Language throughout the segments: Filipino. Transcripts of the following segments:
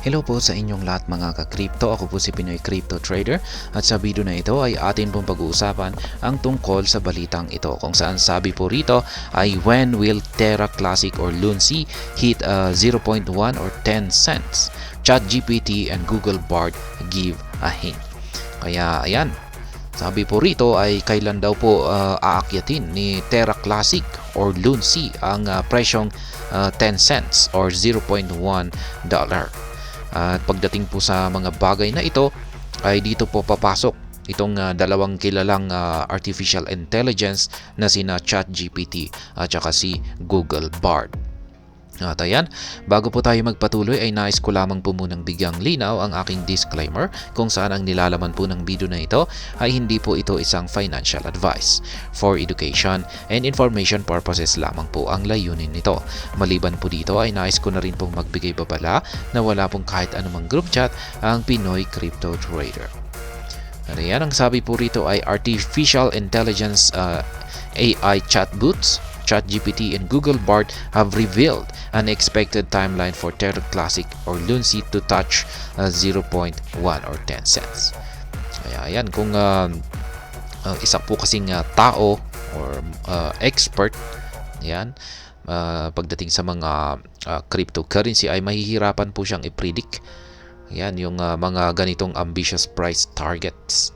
Hello po sa inyong lahat mga ka-crypto. Ako po si Pinoy Crypto Trader at sa video na ito ay atin pong pag-uusapan ang tungkol sa balitang ito kung saan sabi po rito ay when will Terra Classic or Luncy hit 0.1 or 10 cents? ChatGPT and Google Bard give a hint. Kaya ayan, sabi po rito ay kailan daw po aakyatin ni Terra Classic or Luncy ang presyong 10 cents or 0.1 dollar. At pagdating po sa mga bagay na ito ay dito po papasok itong dalawang kilalang artificial intelligence na sina ChatGPT at saka si Google Bard. At ayan, bago po tayo magpatuloy ay nais ko lamang po munang bigyang linaw ang aking disclaimer kung saan ang nilalaman po ng video na ito ay hindi po ito isang financial advice. For education and information purposes lamang po ang layunin nito. Maliban po dito ay nais ko na rin pong magbigay babala na wala pong kahit anumang group chat ang Pinoy Crypto Trader. At ayan, ang sabi po rito ay artificial intelligence AI chatbots ChatGPT and Google Bard have revealed an expected timeline for Terra Classic or Luncy to touch 0.1 or 10 cents. Kaya yan, kung isa po kasing tao or expert, yan, pagdating sa mga cryptocurrency ay mahihirapan po siyang i-predict. Yan, yung mga ganitong ambitious price targets.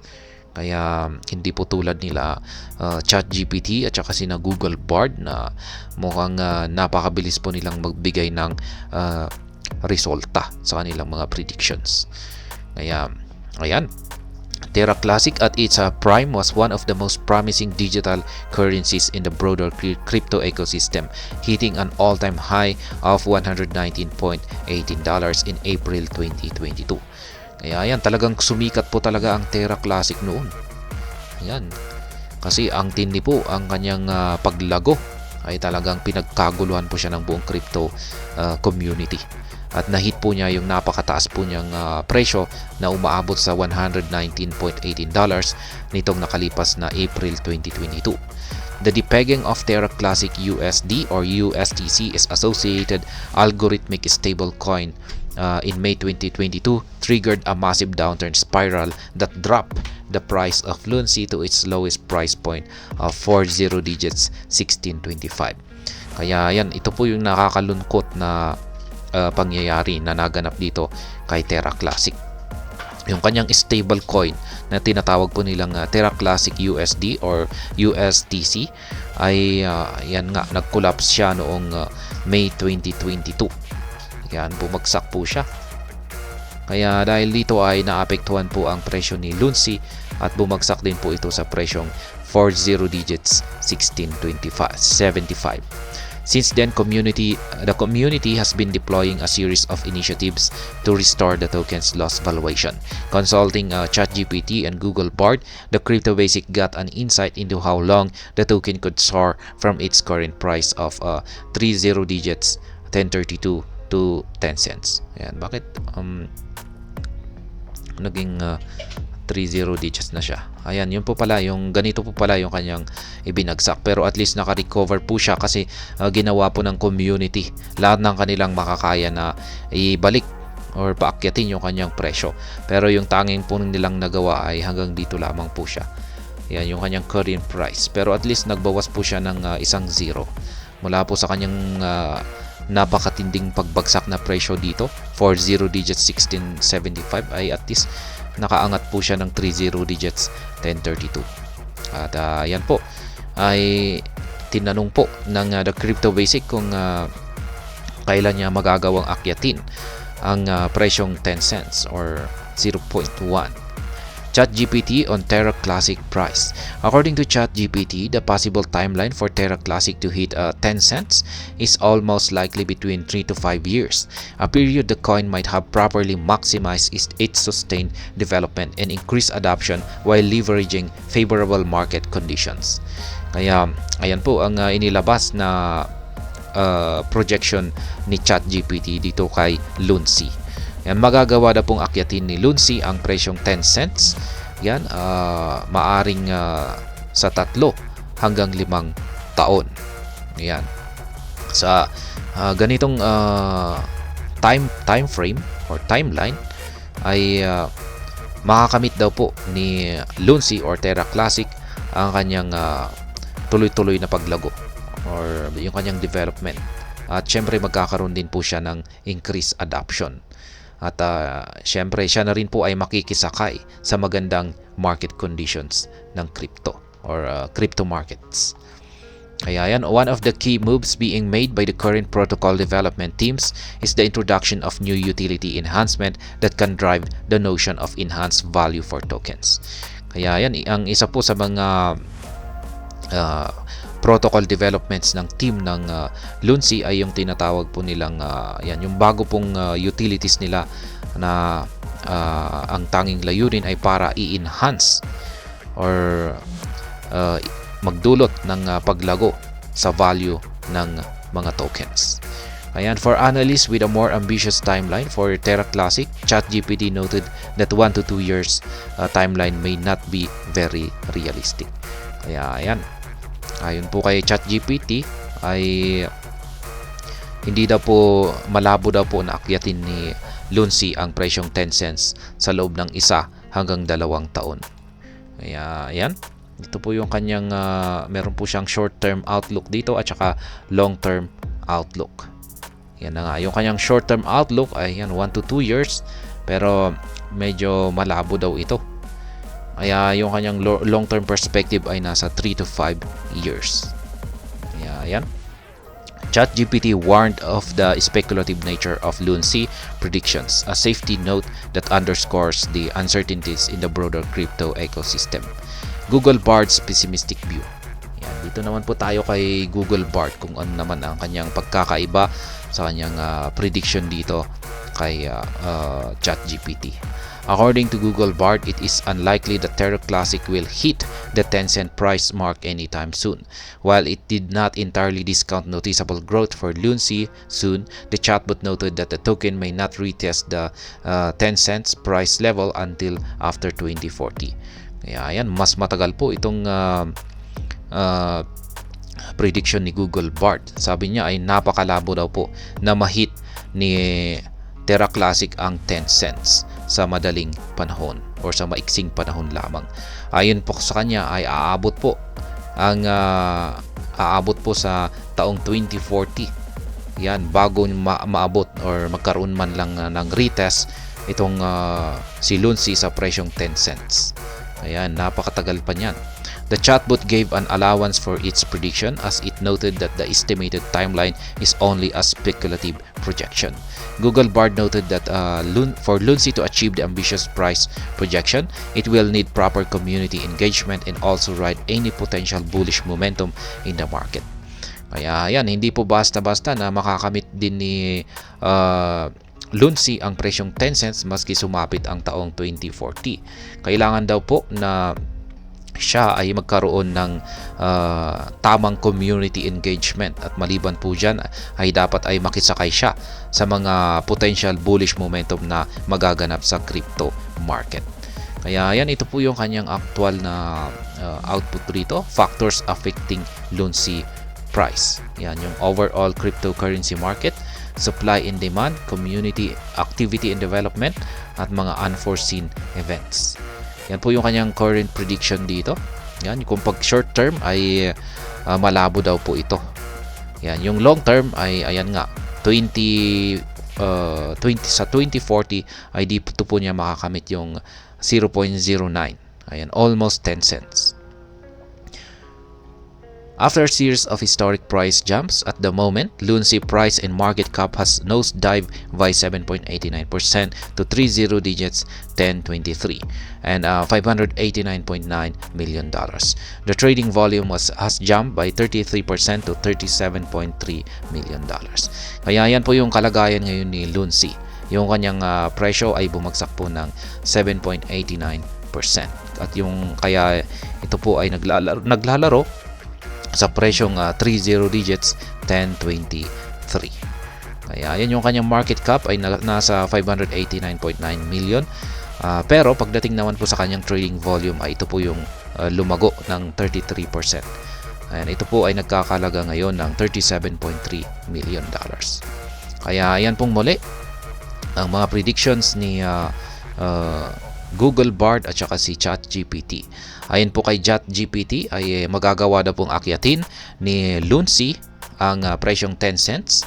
Kaya hindi po tulad nila ChatGPT at saka sina Google Bard na mukhang napakabilis po nilang magbigay ng resulta sa kanilang mga predictions. Kaya ayan, Terra Classic at its prime was one of the most promising digital currencies in the broader crypto ecosystem, hitting an all-time high of $119.18 in April 2022. Kaya yan, talagang sumikat po talaga ang Terra Classic noon. Ayan. Kasi ang tindi po, ang kanyang paglago ay talagang pinagkaguluhan po siya ng buong crypto community. At nahit po niya yung napakataas po niyang presyo na umaabot sa $119.18 nitong nakalipas na April 2022. The depegging of Terra Classic USD or USDC is associated algorithmic stablecoin in May 2022 triggered a massive downturn spiral that dropped the price of Luncy to its lowest price point of 40 digits 1625. Kaya yan, ito po yung nakakalungkot na pangyayari na naganap dito kay Terra Classic. Yung kanyang stable coin na tinatawag po nilang Terra Classic USD or USDC ay yan nga, nag-collapse siya noong May 2022. Yan, bumagsak po siya. Kaya dahil dito ay naapektuhan po ang presyo ni Luncy at bumagsak din po ito sa presyong 40 digits 1625.75. Since then, the community has been deploying a series of initiatives to restore the token's lost valuation. Consulting ChatGPT and Google Bard, the Crypto Basic got an insight into how long the token could soar from its current price of 30 digits 1032 to 10 cents. Ayan, bakit naging 30 digits na siya? Ayan, yun po pala, yung ganito po pala yung kanyang ibinagsak. Pero at least naka-recover po siya kasi ginawa po ng community lahat ng kanilang makakaya na ibalik or paakyatin yung kanyang presyo. Pero yung tanging po nilang nagawa ay hanggang dito lamang po siya. Ayan, yung kanyang current price. Pero at least nagbawas po siya ng isang zero mula po sa kanyang napakatinding pagbagsak na presyo dito. 40 digits 1675 ay at least nakaangat po siya ng 30 digits 1032. At yan po ay tinanong po ng The Crypto Basic kung kailan niya magagawang akyatin ang presyong 10 cents or 0.1. ChatGPT on Terra Classic price. According to ChatGPT, the possible timeline for Terra Classic to hit 10 cents is almost likely between 3 to 5 years, a period the coin might have properly maximized its sustained development and increased adoption while leveraging favorable market conditions. Kaya ayan po ang inilabas na projection ni ChatGPT dito kay Luncy. Yan, magagawa na pong akyatin ni Luncy ang presyong 10 cents. Yan, maaring sa 3 hanggang 5 taon. Yan. Sa ganitong time frame, or timeline ay makakamit daw po ni Lunsi or Terra Classic ang kanyang tuloy-tuloy na paglago or yung kanyang development. At syempre magkakaroon din po siya ng increased adoption. At syempre siya na rin po ay makikisakay sa magandang market conditions ng crypto or crypto markets. Kaya yan, one of the key moves being made by the current protocol development teams is the introduction of new utility enhancement that can drive the notion of enhanced value for tokens. Kaya yan, ang isa po sa mga protocol developments ng team ng Lunsi ay yung tinatawag po nilang yan, yung bago pong utilities nila na ang tanging layunin ay para i-enhance or magdulot ng paglago sa value ng mga tokens. Ayan, for analysts with a more ambitious timeline for Terra Classic, ChatGPT noted that 1 to 2 years timeline may not be very realistic. Kaya ayan, ayon po kay ChatGPT ay hindi daw po malabo daw po na akyatin ni Lunsi ang presyong 10 cents sa loob ng 1 hanggang 2 taon. Kaya ayan, ito po yung kanyang meron po siyang short-term outlook dito at saka long-term outlook. Yan na nga, yung kanyang short-term outlook ay yan 1 to 2 years pero medyo malabo daw ito. Kaya yung kanyang long-term perspective ay nasa 3 to 5 years. Kaya yan. ChatGPT warned of the speculative nature of Lunsi predictions, a safety note that underscores the uncertainties in the broader crypto ecosystem. Google Bard's pessimistic view. Yan, dito naman po tayo kay Google Bard kung ano naman ang kanyang pagkakaiba sa kanyang prediction dito kay ChatGPT. According to Google Bard, it is unlikely that Terra Classic will hit the 10-cent price mark anytime soon. While it did not entirely discount noticeable growth for Lunsi soon, the chatbot noted that the token may not retest the 10 cents price level until after 2040. Kaya ayan, mas matagal po itong prediction ni Google Bard. Sabi niya ay napakalabo daw po na ma-hit ni Terra Classic ang 10 cents sa madaling panahon or sa maiksing panahon lamang. Ayon po sa kanya ay aabot po sa taong 2040. Yan, bago maabot or magkaroon man lang ng retest itong si Lunsi sa presyong 10 cents. Ayan, napakatagal pa niyan. The chatbot gave an allowance for its prediction as it noted that the estimated timeline is only a speculative projection. Google Bard noted that for Lunsi to achieve the ambitious price projection, it will need proper community engagement and also ride any potential bullish momentum in the market. Kaya yan, hindi po basta-basta na makakamit din ni Lunsi ang presyong 10 cents maski sumapit ang taong 2040. Kailangan daw po na siya ay magkaroon ng tamang community engagement at maliban po dyan ay dapat ay makisakay siya sa mga potential bullish momentum na magaganap sa crypto market. Kaya yan, ito po yung kanyang actual na output rito, factors affecting Lunsi price. Yan yung overall cryptocurrency market, supply and demand, community activity and development at mga unforeseen events. Yan po yung kanyang current prediction dito. Yan, kung pag short term ay malabo daw po ito. Yan, yung long term ay ayan nga 20 sa 2040 ay dito po niya makakamit yung 0.09. Ayan, almost 10 cents. After a series of historic price jumps at the moment, Lunsi price and market cap has nosedived by 7.89% to 30 digits 1023 and $589.9 million. The trading volume has jumped by 33% to $37.3 million. Kaya yan po yung kalagayan ngayon ni Lunsi. Yung kanyang presyo ay bumagsak po ng 7.89%. At yung kaya ito po ay naglalaro sa presyong 30 digits 1023. Kaya yan yung kanyang market cap ay nasa 589.9 million. Pero pagdating naman po sa kanyang trading volume ay ito po yung lumago ng 33%. Ayan, ito po ay nagkakalaga ngayon ng $37.3 million. Kaya yan pong muli ang mga predictions ni Google Bard at saka si ChatGPT. Ayon po kay ChatGPT ay magagawa daw pong akyatin ni Lunsi ang presyong 10 cents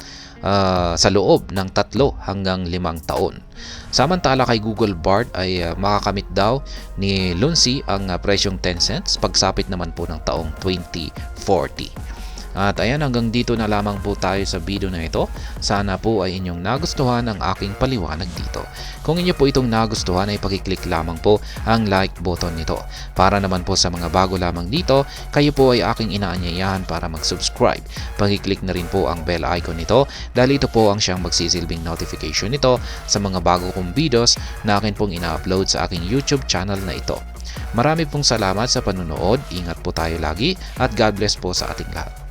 sa loob ng 3 hanggang 5 taon. Samantala kay Google Bard ay makakamit daw ni Lunsi ang presyong 10 cents pagsapit naman po ng taong 2040. At ayan, hanggang dito na lamang po tayo sa video na ito. Sana po ay inyong nagustuhan ang aking paliwanag dito. Kung inyo po itong nagustuhan ay pakiclick lamang po ang like button nito. Para naman po sa mga bago lamang dito, kayo po ay aking inaanyayahan para mag-subscribe. Pakiclick na rin po ang bell icon nito dahil ito po ang siyang magsisilbing notification nito sa mga bago kong videos na akin pong ina-upload sa aking YouTube channel na ito. Marami pong salamat sa panunood, ingat po tayo lagi at God bless po sa ating lahat.